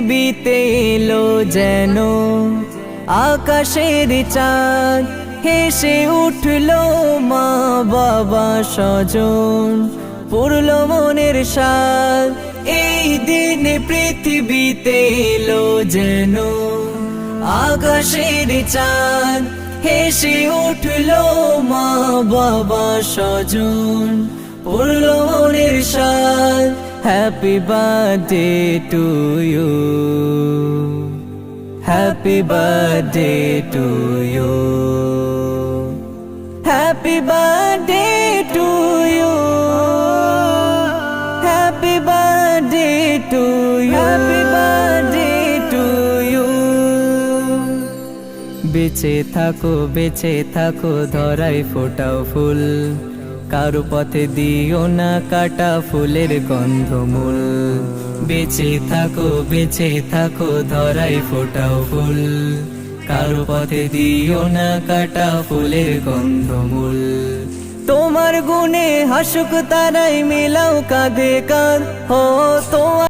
পৃথিবীতে এলো যেন আকাশের চাঁদ, হেসে উঠলো মা বাবা স্বজন, পড়লো মনের সাথ। এই দিনে পৃথিবীতে এলো যেন আকাশের চাঁদ, হেসে উঠলো মা বাবা স্বজন, পড়লো মনের সাথ। Happy birthday to you, happy birthday to you, happy birthday to you, happy birthday to you, happy birthday to you. বেঁচে থাকো ধরায় ফোটাও ফুল, কারো পথে দিও না কাটা ফুলের গন্ধমূল। বেঁচে থাকো ধরায় ফোটাও ফুল, কারো পথে দিও না কাটা ফুলের গন্ধমূল। তোমার গুণে হাসুক তারাই, মেলাও কাঁধে কাঁধ, ও তোমার